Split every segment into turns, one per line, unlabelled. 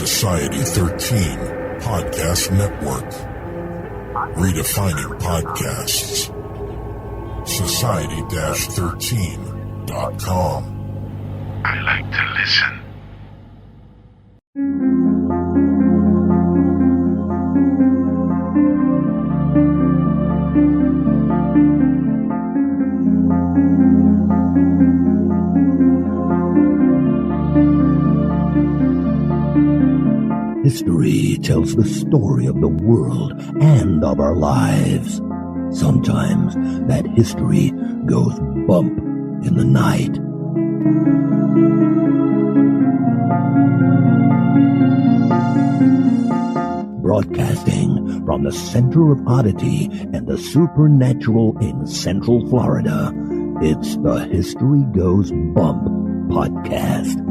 Society 13 Podcast Network. Redefining podcasts. Society-13.com.
I like to listen.
History tells the story of the world and of our lives. Sometimes that history goes bump in the night. Broadcasting from the center of oddity and the supernatural in Central Florida, it's the History Goes Bump podcast.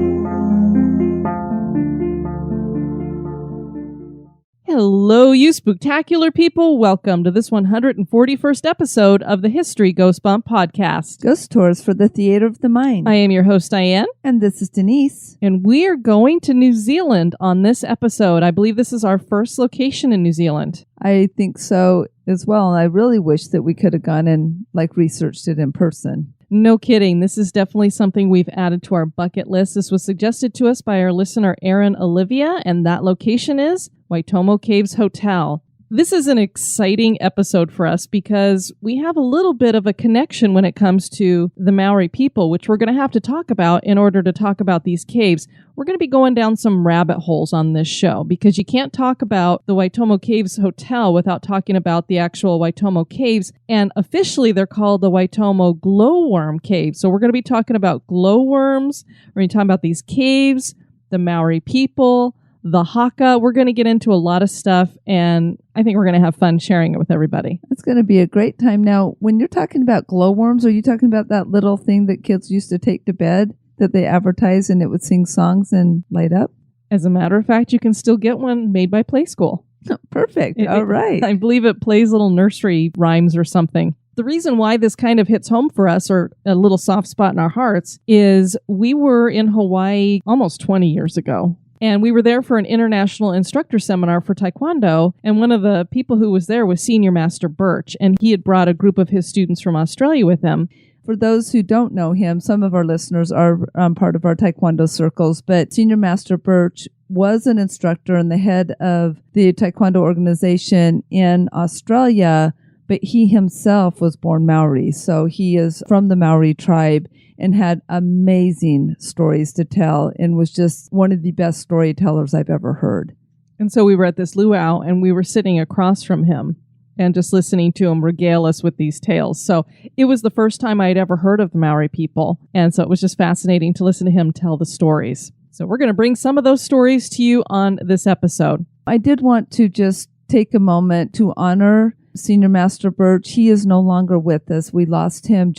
Hello, you spooktacular people. Welcome to this 141st episode of the History Ghost Bump podcast.
Ghost tours for the theater of the mind.
I am your host, Diane.
And this is Denise.
And we are going to New Zealand on this episode. I believe this is our first location in New Zealand.
I think so as well. And I really wish that we could have gone and researched it in person.
No kidding. This is definitely something we've added to our bucket list. This was suggested to us by our listener, Erin Olivia, and that location is Waitomo Caves Hotel. This is an exciting episode for us because we have a little bit of a connection when it comes to the Maori people, which we're going to have to talk about in order to talk about these caves. We're going to be going down some rabbit holes on this show because you can't talk about the Waitomo Caves Hotel without talking about the actual Waitomo Caves. And officially, they're called the Waitomo Glowworm Caves. So we're going to be talking about glowworms. We're going to be talking about these caves, the Maori people, the haka. We're going to get into a lot of stuff, and I think we're going to have fun sharing it with everybody.
It's going to be a great time. Now, when you're talking about glowworms, are you talking about that little thing that kids used to take to bed that they advertise and it would sing songs and light up?
As a matter of fact, you can still get one made by Play School.
Perfect. All right.
I believe it plays little nursery rhymes or something. The reason why this kind of hits home for us, or a little soft spot in our hearts, is we were in Hawaii almost 20 years ago. And we were there for an international instructor seminar for Taekwondo. And one of the people who was there was Senior Master Birch. And he had brought a group of his students from Australia with him.
For those who don't know him, some of our listeners are part of our Taekwondo circles. But Senior Master Birch was an instructor and the head of the Taekwondo organization in Australia. But he himself was born Maori. So he is from the Maori tribe and had amazing stories to tell and was just one of the best storytellers I've ever heard.
And so we were at this luau and we were sitting across from him and just listening to him regale us with these tales. So it was the first time I had ever heard of the Maori people. And so it was just fascinating to listen to him tell the stories. So we're going to bring some of those stories to you on this episode.
I did want to just take a moment to honor Senior Master Birch. He is no longer with us. We lost him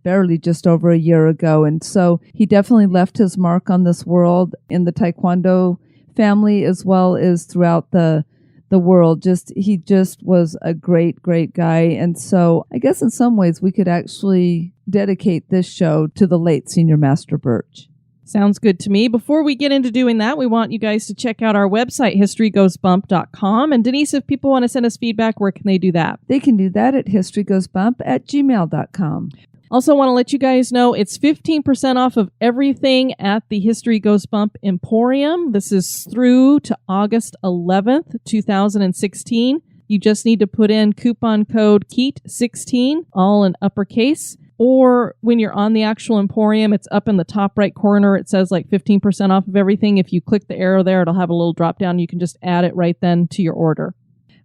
barely just over a year ago. And so he definitely left his mark on this world in the Taekwondo family as well as throughout the world. He just was a great, great guy. And so I guess in some ways we could actually dedicate this show to the late Senior Master Birch.
Sounds good to me. Before we get into doing that, we want you guys to check out our website, historygoesbump.com. And Denise, if people want to send us feedback, where can they do that?
They can do that at historygoesbump@gmail.com.
Also want to let you guys know it's 15% off of everything at the History Goes Bump Emporium. This is through to August 11th, 2016. You just need to put in coupon code KEAT16, all in uppercase. Or when you're on the actual Emporium, it's up in the top right corner. It says 15% off of everything. If you click the arrow there, it'll have a little drop down. You can just add it right then to your order.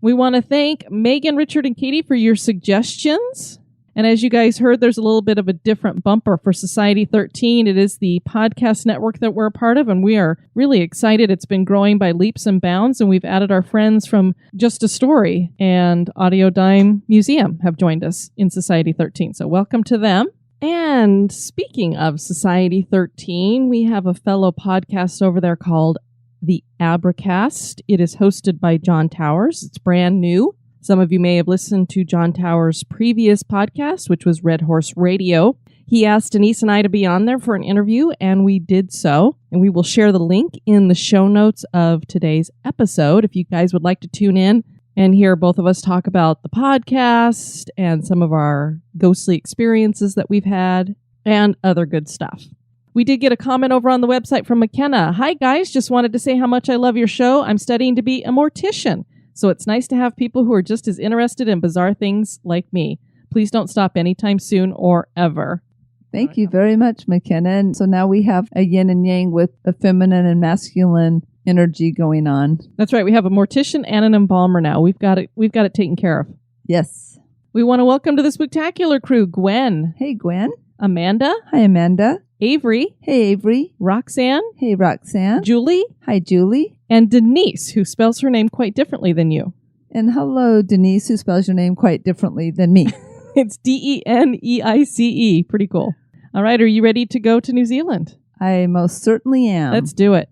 We want to thank Megan, Richard, and Katie for your suggestions. And as you guys heard, there's a little bit of a different bumper for Society 13. It is the podcast network that we're a part of, and we are really excited. It's been growing by leaps and bounds, and we've added our friends from Just a Story and Audio Dime Museum have joined us in Society 13. So welcome to them. And speaking of Society 13, we have a fellow podcast over there called The Abracast. It is hosted by John Towers. It's brand new. Some of you may have listened to John Towers' previous podcast, which was Red Horse Radio. He asked Denise and I to be on there for an interview, and we did so. And we will share the link in the show notes of today's episode if you guys would like to tune in and hear both of us talk about the podcast and some of our ghostly experiences that we've had and other good stuff. We did get a comment over on the website from McKenna. Hi, guys. Just wanted to say how much I love your show. I'm studying to be a mortician, so it's nice to have people who are just as interested in bizarre things like me. Please don't stop anytime soon or ever.
Thank you very much, McKenna. And so now we have a yin and yang with a feminine and masculine energy going on.
That's right. We have a mortician and an embalmer now. We've got it taken care of.
Yes.
We want to welcome to the Spooktacular crew Gwen.
Hey, Gwen.
Amanda.
Hi, Amanda.
Avery.
Hey, Avery.
Roxanne.
Hey, Roxanne.
Julie.
Hi, Julie.
And Denise, who spells her name quite differently than you.
And hello, Denise, who spells your name quite differently than me.
It's Deneice. Pretty cool. All right. Are you ready to go to New Zealand?
I most certainly am.
Let's do it.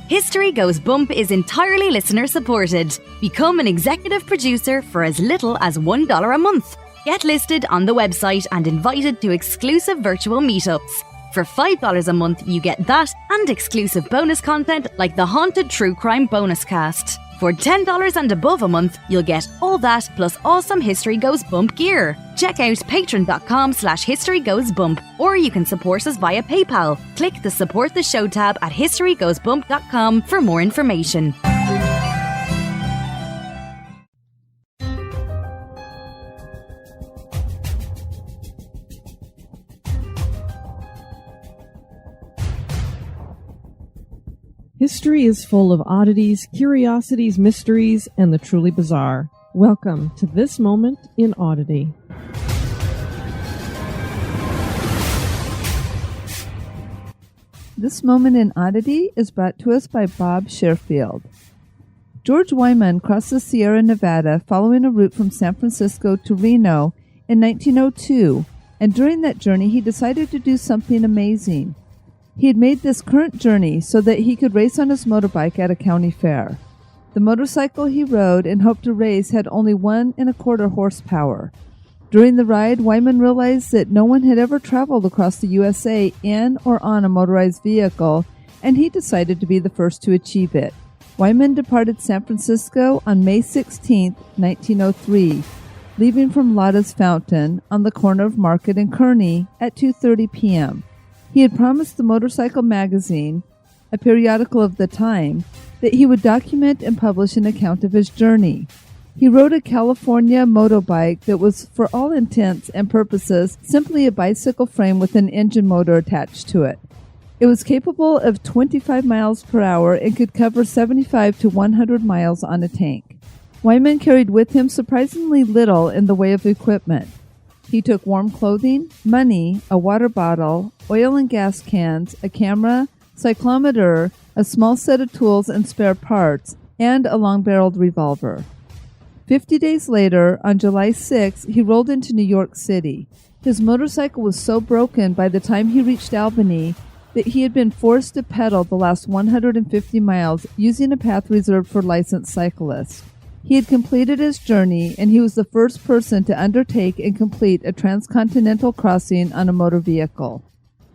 History Goes Bump is entirely listener supported. Become an executive producer for as little as $1 a month. Get listed on the website and invited to exclusive virtual meetups. For $5 a month, you get that and exclusive bonus content like the Haunted True Crime bonus cast. For $10 and above a month, you'll get all that plus awesome History Goes Bump gear. Check out patreon.com/historygoesbump, or you can support us via PayPal. Click the Support the Show tab at historygoesbump.com for more information.
History is full of oddities, curiosities, mysteries, and the truly bizarre. Welcome to This Moment in Oddity.
This Moment in Oddity is brought to us by Bob Sherfield. George Wyman crossed the Sierra Nevada following a route from San Francisco to Reno in 1902, and during that journey he decided to do something amazing. He had made this current journey so that he could race on his motorbike at a county fair. The motorcycle he rode and hoped to race had only 1 1/4 horsepower. During the ride, Wyman realized that no one had ever traveled across the USA in or on a motorized vehicle, and he decided to be the first to achieve it. Wyman departed San Francisco on May 16, 1903, leaving from Lotta's Fountain on the corner of Market and Kearny at 2:30 p.m. He had promised the Motorcycle Magazine, a periodical of the time, that he would document and publish an account of his journey. He rode a California motobike that was, for all intents and purposes, simply a bicycle frame with an engine motor attached to it. It was capable of 25 miles per hour and could cover 75 to 100 miles on a tank. Wyman carried with him surprisingly little in the way of equipment. He took warm clothing, money, a water bottle, oil and gas cans, a camera, cyclometer, a small set of tools and spare parts, and a long-barreled revolver. 50 days later, on July 6, he rolled into New York City. His motorcycle was so broken by the time he reached Albany that he had been forced to pedal the last 150 miles using a path reserved for licensed cyclists. He had completed his journey, and he was the first person to undertake and complete a transcontinental crossing on a motor vehicle.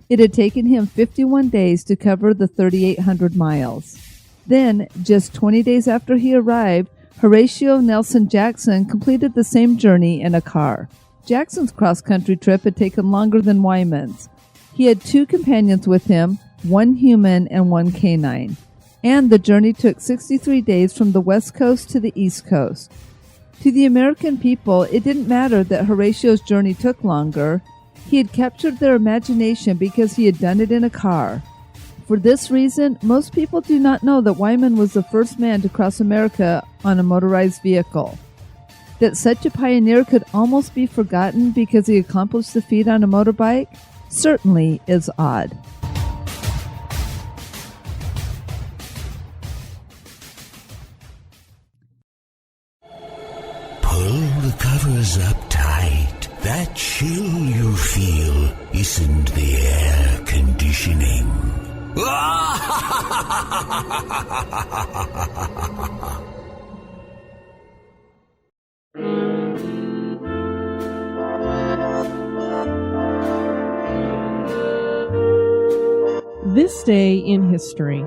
It had taken him 51 days to cover the 3,800 miles. Then, just 20 days after he arrived, Horatio Nelson Jackson completed the same journey in a car. Jackson's cross-country trip had taken longer than Wyman's. He had 2 companions with him, 1 human and 1 canine. And the journey took 63 days from the West Coast to the East Coast. To the American people, it didn't matter that Horatio's journey took longer. He had captured their imagination because he had done it in a car. For this reason, most people do not know that Wyman was the first man to cross America on a motorized vehicle. That such a pioneer could almost be forgotten because he accomplished the feat on a motorbike certainly is odd.
Pull the covers up tight. That chill you feel isn't the air conditioning.
This Day in History.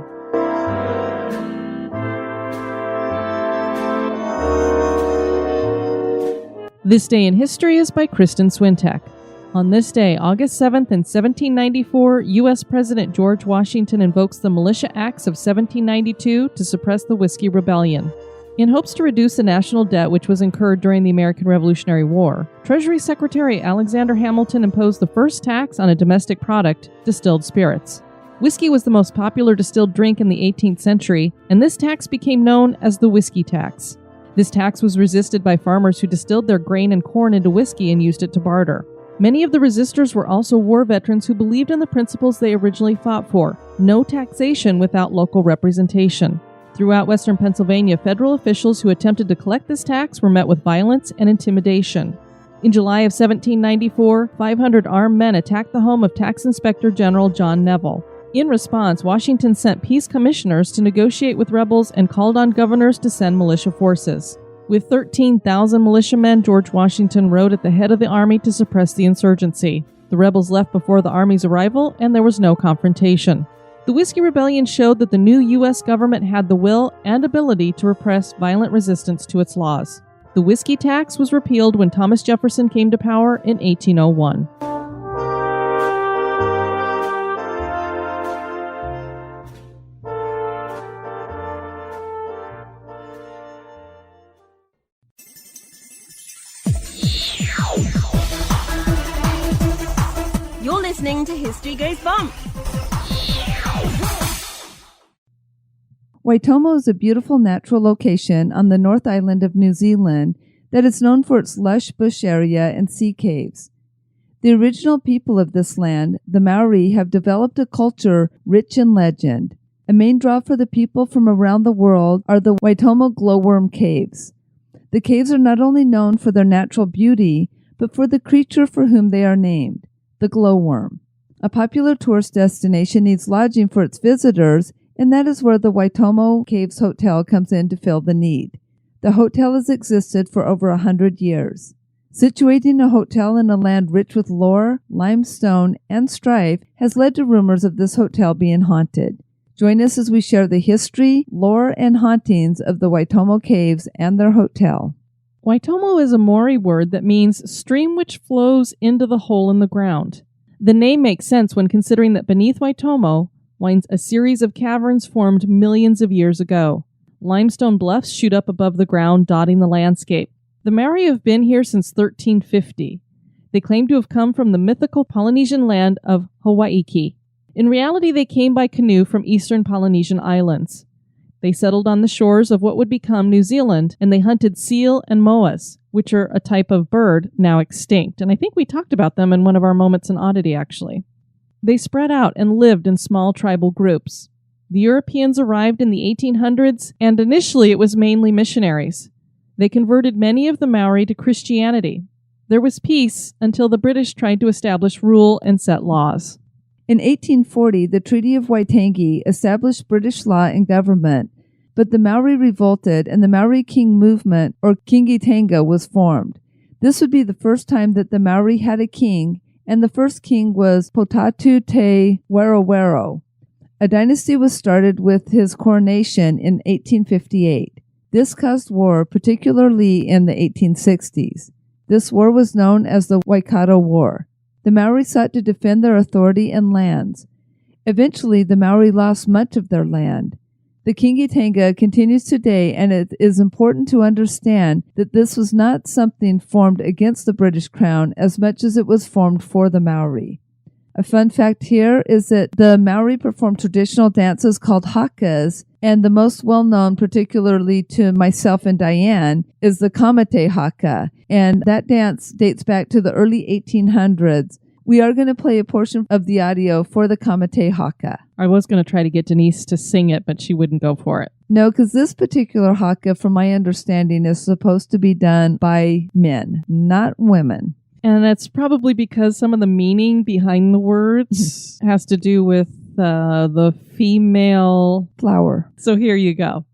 This Day in History is by Kristen Swintek. On this day, August 7th in 1794, U.S. President George Washington invokes the Militia Acts of 1792 to suppress the Whiskey Rebellion. In hopes to reduce the national debt which was incurred during the American Revolutionary War, Treasury Secretary Alexander Hamilton imposed the first tax on a domestic product, distilled spirits. Whiskey was the most popular distilled drink in the 18th century, and this tax became known as the whiskey tax. This tax was resisted by farmers who distilled their grain and corn into whiskey and used it to barter. Many of the resistors were also war veterans who believed in the principles they originally fought for: no taxation without local representation. Throughout western Pennsylvania, federal officials who attempted to collect this tax were met with violence and intimidation. In July of 1794, 500 armed men attacked the home of Tax Inspector General John Neville. In response, Washington sent peace commissioners to negotiate with rebels and called on governors to send militia forces. With 13,000 militiamen, George Washington rode at the head of the army to suppress the insurgency. The rebels left before the army's arrival, and there was no confrontation. The Whiskey Rebellion showed that the new U.S. government had the will and ability to repress violent resistance to its laws. The whiskey tax was repealed when Thomas Jefferson came to power in 1801.
You're listening to History Goes Bump.
Waitomo is a beautiful natural location on the North Island of New Zealand that is known for its lush bush area and sea caves. The original people of this land, the Maori, have developed a culture rich in legend. A main draw for the people from around the world are the Waitomo glowworm caves. The caves are not only known for their natural beauty, but for the creature for whom they are named, the glowworm. A popular tourist destination needs lodging for its visitors, and that is where the Waitomo Caves Hotel comes in to fill the need. The hotel has existed for over 100 years. Situating a hotel in a land rich with lore, limestone, and strife has led to rumors of this hotel being haunted. Join us as we share the history, lore, and hauntings of the Waitomo Caves and their hotel.
Waitomo is a Maori word that means stream which flows into the hole in the ground. The name makes sense when considering that beneath Waitomo winds a series of caverns formed millions of years ago. Limestone bluffs shoot up above the ground, dotting the landscape. The Maori have been here since 1350. They claim to have come from the mythical Polynesian land of Hawaii. In reality, they came by canoe from eastern Polynesian islands. They settled on the shores of what would become New Zealand, and they hunted seal and moas, which are a type of bird now extinct. And I think we talked about them in one of our Moments in Oddity, actually. They spread out and lived in small tribal groups. The Europeans arrived in the 1800s, and initially it was mainly missionaries. They converted many of the Maori to Christianity. There was peace until the British tried to establish rule and set laws.
In 1840, the Treaty of Waitangi established British law and government, but the Maori revolted and the Maori King movement, or Kingitanga, was formed. This would be the first time that the Maori had a king, and the first king was Potatu Te Werawero. A dynasty was started with his coronation in 1858. This caused war, particularly in the 1860s. This war was known as the Waikato War. The Maori sought to defend their authority and lands. Eventually, the Maori lost much of their land. The Kingitanga continues today, and it is important to understand that this was not something formed against the British Crown as much as it was formed for the Maori. A fun fact here is that the Maori perform traditional dances called hakas, and the most well-known, particularly to myself and Diane, is the Kamate haka, and that dance dates back to the early 1800s. We are going to play a portion of the audio for the Kamate haka.
I was going to try to get Denise to sing it, but she wouldn't go for it.
No, because this particular haka, from my understanding, is supposed to be done by men, not women.
And that's probably because some of the meaning behind the words has to do with the female
flower.
So here you go.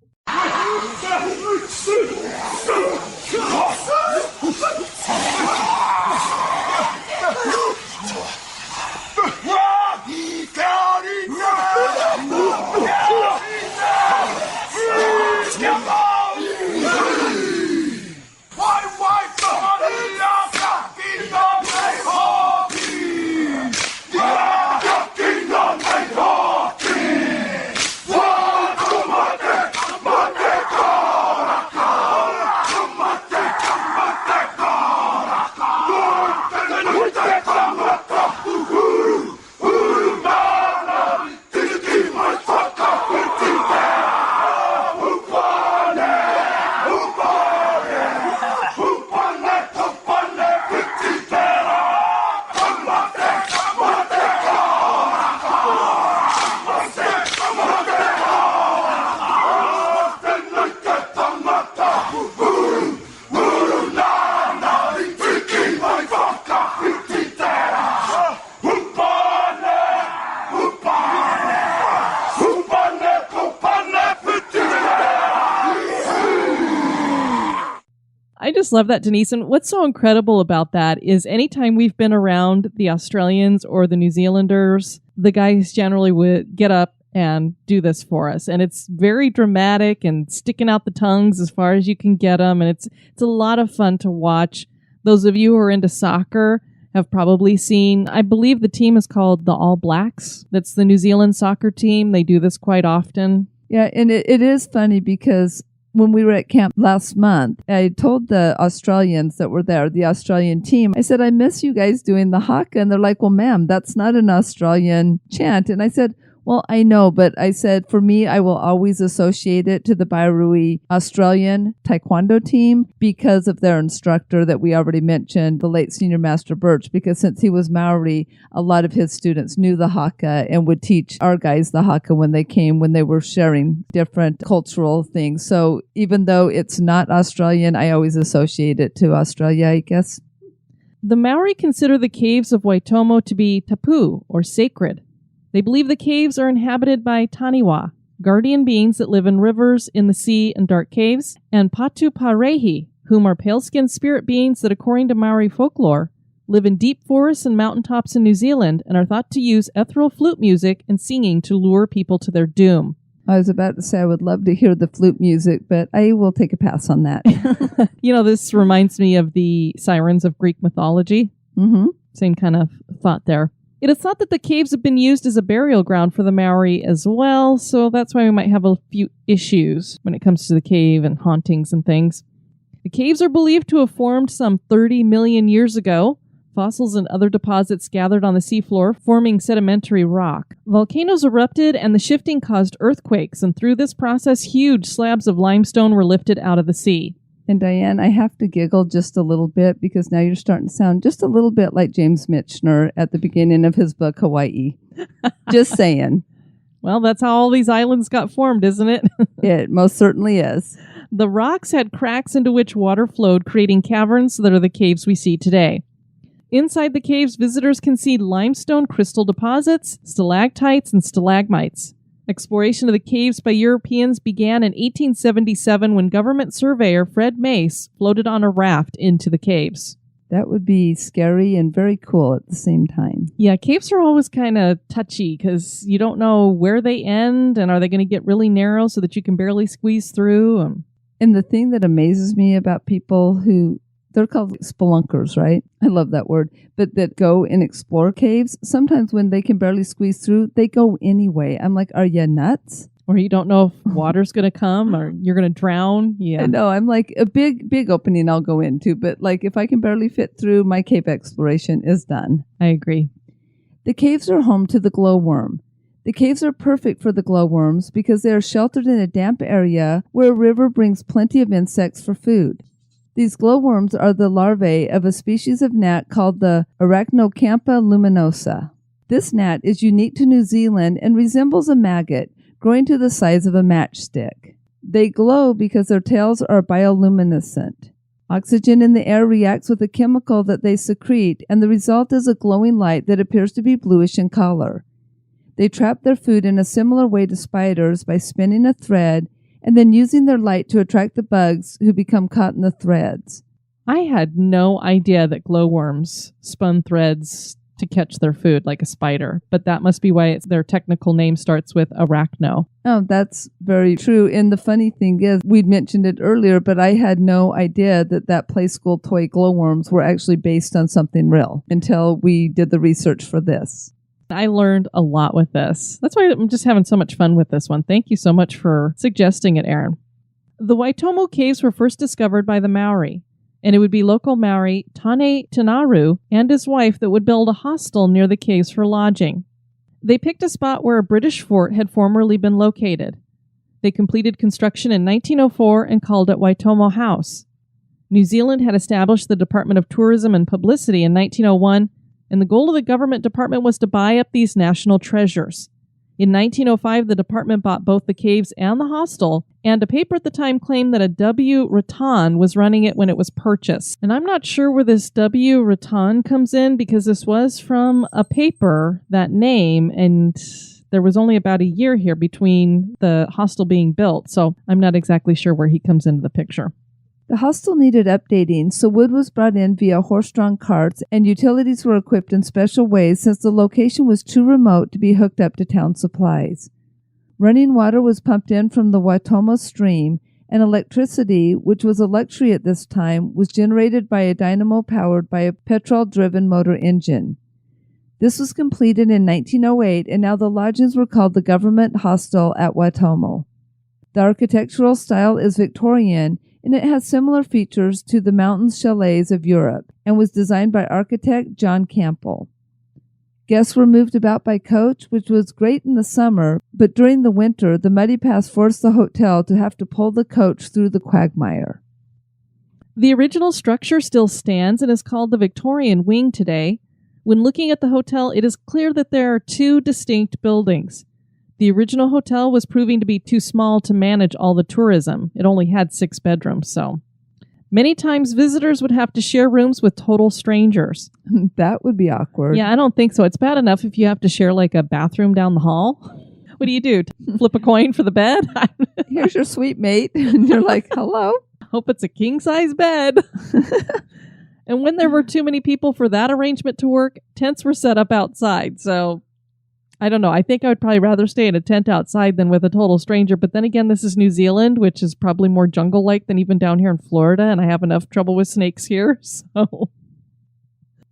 just love that, Denise. And what's so incredible about that is anytime we've been around the Australians or the New Zealanders, the guys generally would get up and do this for us. And it's very dramatic and sticking out the tongues as far as you can get them. And it's a lot of fun to watch. Those of you who are into soccer have probably seen, I believe the team is called the All Blacks. That's the New Zealand soccer team. They do this quite often.
Yeah, and it is funny because when we were at camp last month, I told the Australians that were there, the Australian team, I said, I miss you guys doing the haka. And they're like, well, ma'am, that's not an Australian chant. And I said, well, I know, but I said, for me, I will always associate it to the Bairui Australian Taekwondo team because of their instructor that we already mentioned, the late Senior Master Birch, because since he was Maori, a lot of his students knew the haka and would teach our guys the haka when they were sharing different cultural things. So even though it's not Australian, I always associate it to Australia, I guess.
The Maori consider the caves of Waitomo to be tapu, or sacred. They believe the caves are inhabited by taniwa, guardian beings that live in rivers, in the sea, and dark caves, and patu parehi, whom are pale-skinned spirit beings that, according to Maori folklore, live in deep forests and mountaintops in New Zealand and are thought to use ethereal flute music and singing to lure people to their doom.
I was about to say I would love to hear the flute music, but I will take a pass on that.
This reminds me of the sirens of Greek mythology.
Mm-hmm.
Same kind of thought there. It is thought that the caves have been used as a burial ground for the Maori as well, so that's why we might have a few issues when it comes to the cave and hauntings and things. The caves are believed to have formed some 30 million years ago. Fossils and other deposits gathered on the seafloor, forming sedimentary rock. Volcanoes erupted and the shifting caused earthquakes, and through this process, huge slabs of limestone were lifted out of the sea.
And Diane, I have to giggle just a little bit because now you're starting to sound just a little bit like James Michener at the beginning of his book, Hawaii. Just saying.
Well, that's how all these islands got formed, isn't it?
It most certainly is.
The rocks had cracks into which water flowed, creating caverns that are the caves we see today. Inside the caves, visitors can see limestone crystal deposits, stalactites, and stalagmites. Exploration of the caves by Europeans began in 1877 when government surveyor Fred Mace floated on a raft into the caves.
That would be scary and very cool at the same time.
Yeah, caves are always kind of touchy because you don't know where they end and are they going to get really narrow so that you can barely squeeze through.
And the thing that amazes me about people who, they're called spelunkers, right? I love that word. But that go and explore caves, sometimes when they can barely squeeze through, they go anyway. I'm like, are you nuts?
Or you don't know if water's going to come or you're going to drown. Yeah.
I know. I'm like, a big opening I'll go into. But like, if I can barely fit through, my cave exploration is done.
I agree.
The caves are home to the glowworm. The caves are perfect for the glowworms because they are sheltered in a damp area where a river brings plenty of insects for food. These glowworms are the larvae of a species of gnat called the Arachnocampa luminosa. This gnat is unique to New Zealand and resembles a maggot, growing to the size of a matchstick. They glow because their tails are bioluminescent. Oxygen in the air reacts with a chemical that they secrete, and the result is a glowing light that appears to be bluish in color. They trap their food in a similar way to spiders by spinning a thread and then using their light to attract the bugs who become caught in the threads.
I had no idea that glowworms spun threads to catch their food like a spider, but that must be why their technical name starts with arachno.
Oh, that's very true. And the funny thing is, we'd mentioned it earlier, but I had no idea that Play School toy glowworms were actually based on something real until we did the research for this.
I learned a lot with this. That's why I'm just having so much fun with this one. Thank you so much for suggesting it, Aaron. The Waitomo caves were first discovered by the Maori, and it would be local Maori Tane Tanaru and his wife that would build a hostel near the caves for lodging. They picked a spot where a British fort had formerly been located. They completed construction in 1904 and called it Waitomo House. New Zealand had established the Department of Tourism and Publicity in 1901, and the goal of the government department was to buy up these national treasures. In 1905, the department bought both the caves and the hostel, and a paper at the time claimed that a W. Rattan was running it when it was purchased. And I'm not sure where this W. Rattan comes in because this was from a paper, that name, and there was only about a year here between the hostel being built, so I'm not exactly sure where he comes into the picture.
The hostel needed updating, so wood was brought in via horse-drawn carts, and utilities were equipped in special ways since the location was too remote to be hooked up to town supplies. Running water was pumped in from the Waitomo stream, and electricity, which was a luxury at this time, was generated by a dynamo powered by a petrol-driven motor engine. This was completed in 1908, and now the lodgings were called the Government Hostel at Waitomo. The architectural style is Victorian, and it has similar features to the mountains chalets of Europe, and was designed by architect John Campbell. Guests were moved about by coach, which was great in the summer, but during the winter, the muddy paths forced the hotel to have to pull the coach through the quagmire.
The original structure still stands and is called the Victorian Wing today. When looking at the hotel, it is clear that there are two distinct buildings. The original hotel was proving to be too small to manage all the tourism. It only had 6 bedrooms, so many times visitors would have to share rooms with total strangers.
That would be awkward.
Yeah, I don't think so. It's bad enough if you have to share like a bathroom down the hall. What do you do? Flip a coin for the bed?
Here's your sweet mate. And you're like, hello?
Hope it's a king-size bed. And when there were too many people for that arrangement to work, tents were set up outside. So I don't know. I think I would probably rather stay in a tent outside than with a total stranger. But then again, this is New Zealand, which is probably more jungle-like than even down here in Florida, and I have enough trouble with snakes here. So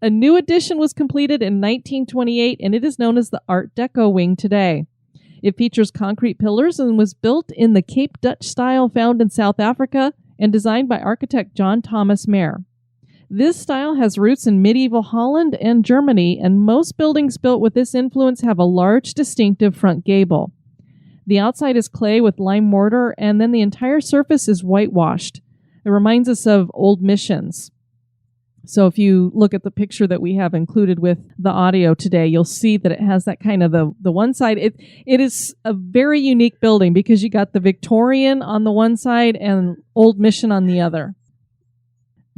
a new addition was completed in 1928, and it is known as the Art Deco wing today. It features concrete pillars and was built in the Cape Dutch style found in South Africa and designed by architect John Thomas Mayer. This style has roots in medieval Holland and Germany, and most buildings built with this influence have a large, distinctive front gable. The outside is clay with lime mortar, and then the entire surface is whitewashed. It reminds us of old missions. So if you look at the picture that we have included with the audio today, you'll see that it has that kind of the one side. It is a very unique building because you got the Victorian on the one side and old mission on the other.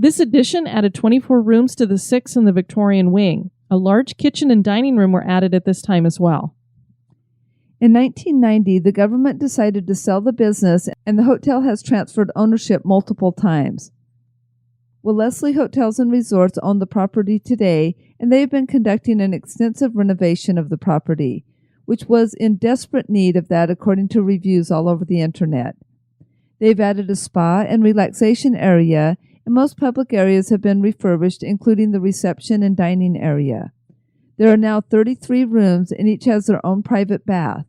This addition added 24 rooms to the 6 in the Victorian wing. A large kitchen and dining room were added at this time as well.
In 1990, the government decided to sell the business, and the hotel has transferred ownership multiple times. Wellesley Hotels and Resorts own the property today, and they have been conducting an extensive renovation of the property, which was in desperate need of that according to reviews all over the internet. They've added a spa and relaxation area, and most public areas have been refurbished, including the reception and dining area. There are now 33 rooms, and each has their own private bath.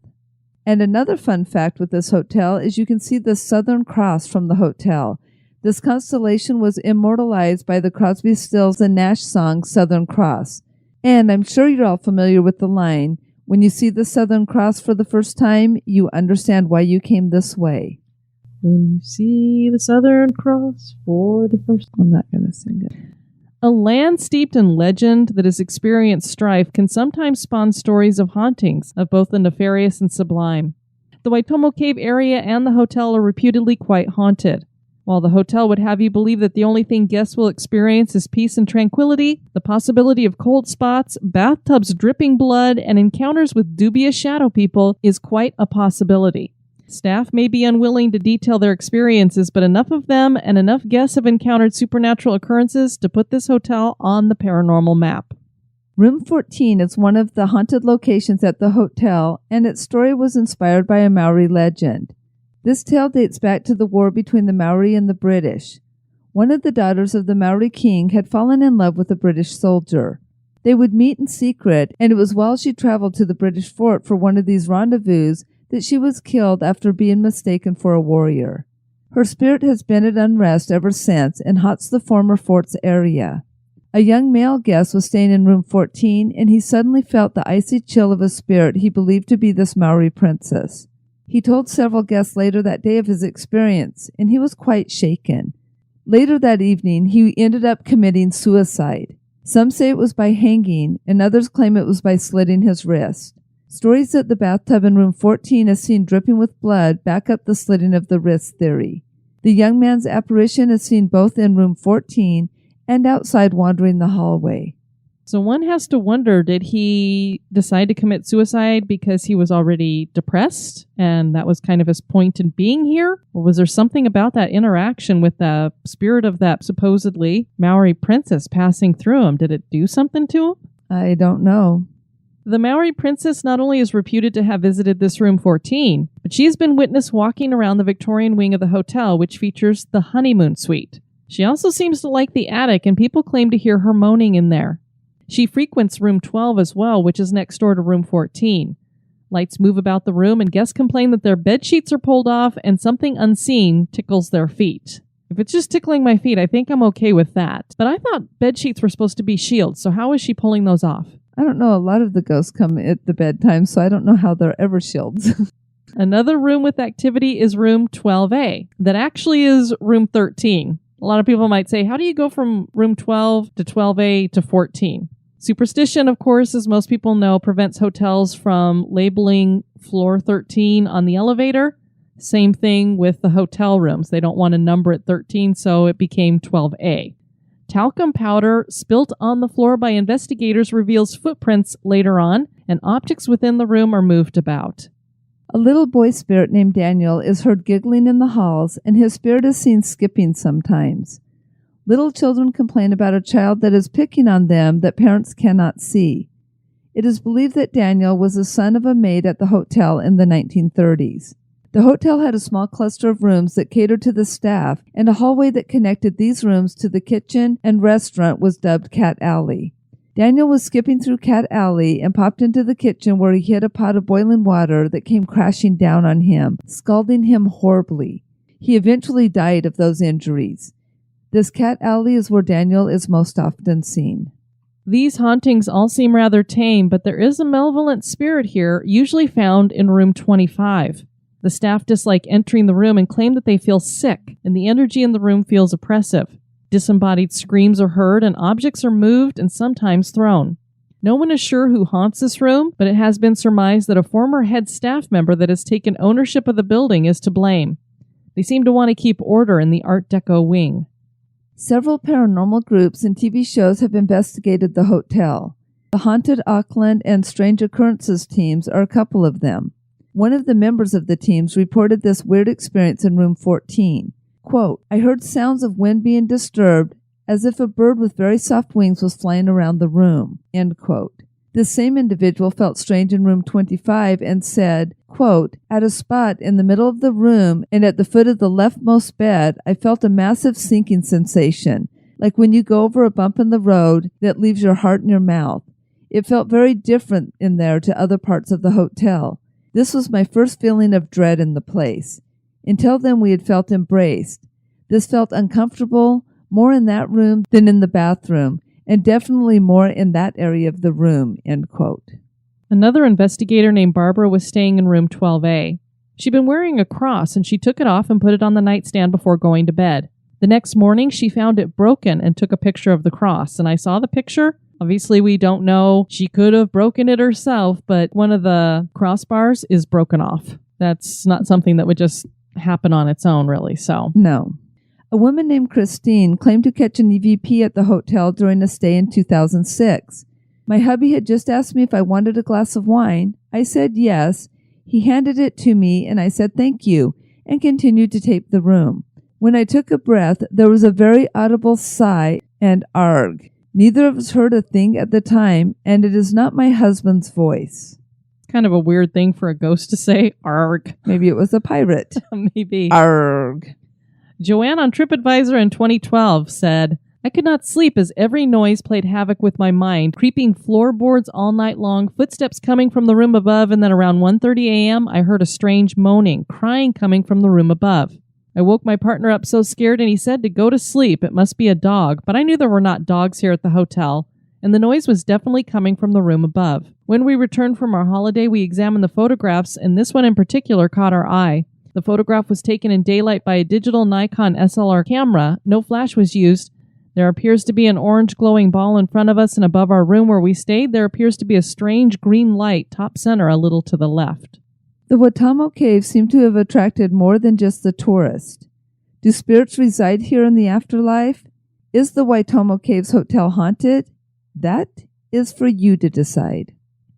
And another fun fact with this hotel is you can see the Southern Cross from the hotel. This constellation was immortalized by the Crosby, Stills, and Nash song Southern Cross. And I'm sure you're all familiar with the line, when you see the Southern Cross for the first time, you understand why you came this way.
When you see the Southern Cross for the first time.
I'm not going to sing it.
A land steeped in legend that has experienced strife can sometimes spawn stories of hauntings of both the nefarious and sublime. The Waitomo Cave area and the hotel are reputedly quite haunted. While the hotel would have you believe that the only thing guests will experience is peace and tranquility, the possibility of cold spots, bathtubs dripping blood, and encounters with dubious shadow people is quite a possibility. Staff may be unwilling to detail their experiences, but enough of them and enough guests have encountered supernatural occurrences to put this hotel on the paranormal map.
Room 14 is one of the haunted locations at the hotel, and its story was inspired by a Maori legend. This tale dates back to the war between the Maori and the British. One of the daughters of the Maori king had fallen in love with a British soldier. They would meet in secret, and it was while she traveled to the British fort for one of these rendezvous that she was killed after being mistaken for a warrior. Her spirit has been at unrest ever since and haunts the former fort's area. A young male guest was staying in room 14, and he suddenly felt the icy chill of a spirit he believed to be this Maori princess. He told several guests later that day of his experience, and he was quite shaken. Later that evening, he ended up committing suicide. Some say it was by hanging, and others claim it was by slitting his wrist. Stories that the bathtub in room 14 is seen dripping with blood back up the slitting of the wrist theory. The young man's apparition is seen both in room 14 and outside wandering the hallway.
So one has to wonder, did he decide to commit suicide because he was already depressed and that was kind of his point in being here? Or was there something about that interaction with the spirit of that supposedly Maori princess passing through him? Did it do something to him?
I don't know.
The Maori princess not only is reputed to have visited this room 14, but she has been witnessed walking around the Victorian wing of the hotel, which features the honeymoon suite. She also seems to like the attic, and people claim to hear her moaning in there. She frequents room 12 as well, which is next door to room 14. Lights move about the room, and guests complain that their bed sheets are pulled off and something unseen tickles their feet. If it's just tickling my feet, I think I'm okay with that. But I thought bed sheets were supposed to be shields, so how is she pulling those off?
I don't know. A lot of the ghosts come at the bedtime, so I don't know how they're ever shields.
Another room with activity is room 12A. That actually is room 13. A lot of people might say, how do you go from room 12 to 12A to 14? Superstition, of course, as most people know, prevents hotels from labeling floor 13 on the elevator. Same thing with the hotel rooms. They don't want to number it 13, so it became 12A. Talcum powder spilt on the floor by investigators reveals footprints later on, and objects within the room are moved about.
A little boy spirit named Daniel is heard giggling in the halls, and his spirit is seen skipping sometimes. Little children complain about a child that is picking on them that parents cannot see. It is believed that Daniel was the son of a maid at the hotel in the 1930s. The hotel had a small cluster of rooms that catered to the staff, and a hallway that connected these rooms to the kitchen and restaurant was dubbed Cat Alley. Daniel was skipping through Cat Alley and popped into the kitchen where he hit a pot of boiling water that came crashing down on him, scalding him horribly. He eventually died of those injuries. This Cat Alley is where Daniel is most often seen.
These hauntings all seem rather tame, but there is a malevolent spirit here, usually found in room 25. The staff dislike entering the room and claim that they feel sick, and the energy in the room feels oppressive. Disembodied screams are heard, and objects are moved and sometimes thrown. No one is sure who haunts this room, but it has been surmised that a former head staff member that has taken ownership of the building is to blame. They seem to want to keep order in the Art Deco wing.
Several paranormal groups and TV shows have investigated the hotel. The Haunted Auckland and Strange Occurrences teams are a couple of them. One of the members of the teams reported this weird experience in room 14. Quote, I heard sounds of wind being disturbed as if a bird with very soft wings was flying around the room. End quote. This same individual felt strange in room 25 and said, quote, at a spot in the middle of the room and at the foot of the leftmost bed, I felt a massive sinking sensation, like when you go over a bump in the road that leaves your heart in your mouth. It felt very different in there to other parts of the hotel. This was my first feeling of dread in the place. Until then, we had felt embraced. This felt uncomfortable, more in that room than in the bathroom, and definitely more in that area of the room, end quote.
Another investigator named Barbara was staying in room 12A. She'd been wearing a cross, and she took it off and put it on the nightstand before going to bed. The next morning, she found it broken and took a picture of the cross, and I saw the picture. Obviously, we don't know. She could have broken it herself, but one of the crossbars is broken off. That's not something that would just happen on its own, really, so.
No. A woman named Christine claimed to catch an EVP at the hotel during a stay in 2006. My hubby had just asked me if I wanted a glass of wine. I said yes. He handed it to me, and I said thank you, and continued to tape the room. When I took a breath, there was a very audible sigh and arg. Neither of us heard a thing at the time, and it is not my husband's voice.
Kind of a weird thing for a ghost to say, arg.
Maybe it was a pirate.
Maybe.
Arg.
Joanne on TripAdvisor in 2012 said, I could not sleep as every noise played havoc with my mind, creeping floorboards all night long, footsteps coming from the room above, and then around 1:30 a.m. I heard a strange moaning, crying coming from the room above. I woke my partner up so scared and he said to go to sleep. It must be a dog, but I knew there were not dogs here at the hotel, and the noise was definitely coming from the room above. When we returned from our holiday, we examined the photographs, and this one in particular caught our eye. The photograph was taken in daylight by a digital Nikon SLR camera. No flash was used. There appears to be an orange glowing ball in front of us, and above our room where we stayed, there appears to be a strange green light top center a little to the left.
The Waitomo caves seem to have attracted more than just the tourist. Do spirits reside here in the afterlife? Is the Waitomo Caves Hotel haunted? That is for you to decide.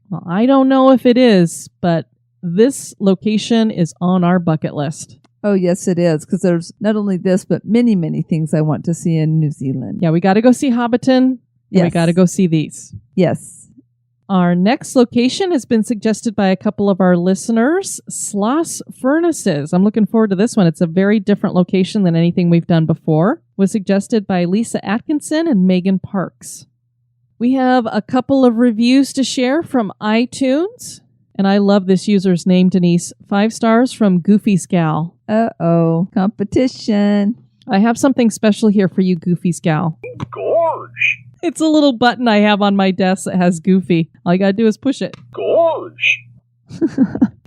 Well, I don't know if it is, but this location is on our bucket list.
Oh, yes, it is, because there's not only this, but many, many things I want to see in New Zealand.
Yeah, we got to go see Hobbiton.
Yes.
We got to go see these.
Yes.
Our next location has been suggested by a couple of our listeners, Sloss Furnaces. I'm looking forward to this one. It's a very different location than anything we've done before. Was suggested by Lisa Atkinson and Megan Parks. We have a couple of reviews to share from iTunes. And I love this user's name, Denise. 5 stars from Goofy Scal.
Uh-oh. Competition.
I have something special here for you, Goofy Scal.
Gorge.
It's a little button I have on my desk that has Goofy. All you gotta do is push it.
Gorge.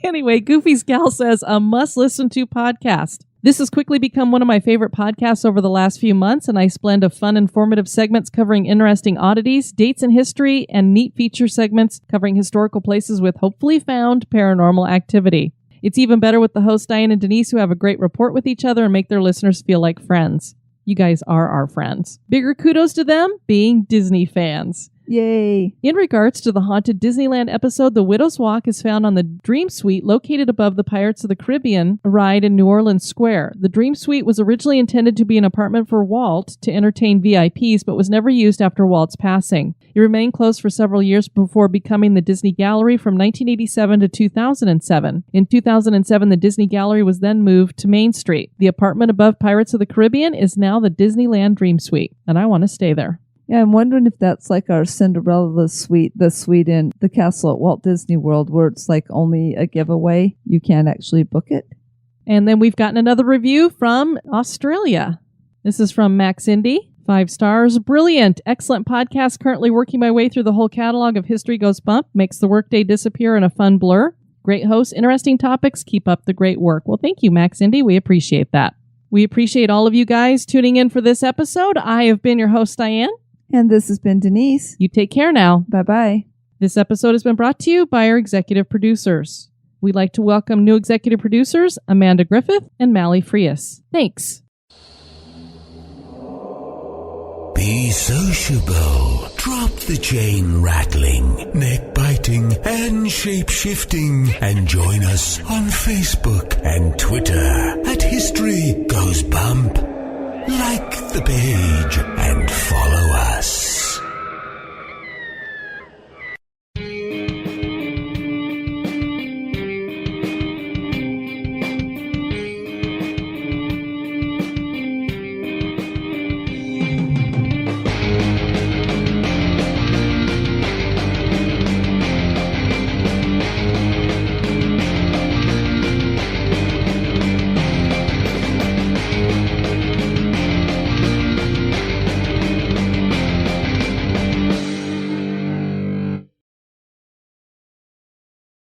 Anyway, Goofy Scal says, a must-listen-to podcast. This has quickly become one of my favorite podcasts over the last few months, a nice blend of fun, informative segments covering interesting oddities, dates in history, and neat feature segments covering historical places with hopefully found paranormal activity. It's even better with the hosts Diane and Denise, who have a great rapport with each other and make their listeners feel like friends. You guys are our friends. Bigger kudos to them being Disney fans.
Yay.
In regards to the haunted Disneyland episode, the Widow's Walk is found on the Dream Suite located above the Pirates of the Caribbean ride in New Orleans Square. The Dream Suite was originally intended to be an apartment for Walt to entertain VIPs, but was never used after Walt's passing. It remained closed for several years before becoming the Disney Gallery from 1987 to 2007. In 2007, the Disney Gallery was then moved to Main Street. The apartment above Pirates of the Caribbean is now the Disneyland Dream Suite, and I want to stay there.
Yeah, I'm wondering if that's like our Cinderella suite, the suite in the castle at Walt Disney World, where it's like only a giveaway. You can't actually book it.
And then we've gotten another review from Australia. This is from Max Indy. 5 stars. Brilliant. Excellent podcast. Currently working my way through the whole catalog of History Goes Bump. Makes the workday disappear in a fun blur. Great host. Interesting topics. Keep up the great work. Well, thank you, Max Indy. We appreciate that. We appreciate all of you guys tuning in for this episode. I have been your host, Diane.
And this has been Denise.
You take care now.
Bye-bye.
This episode has been brought to you by our executive producers. We'd like to welcome new executive producers, Amanda Griffith and Mally Frias. Thanks.
Be sociable. Drop the chain rattling, neck biting, and shape shifting. And join us on Facebook and Twitter at History Goes Bump. Like the page and follow us.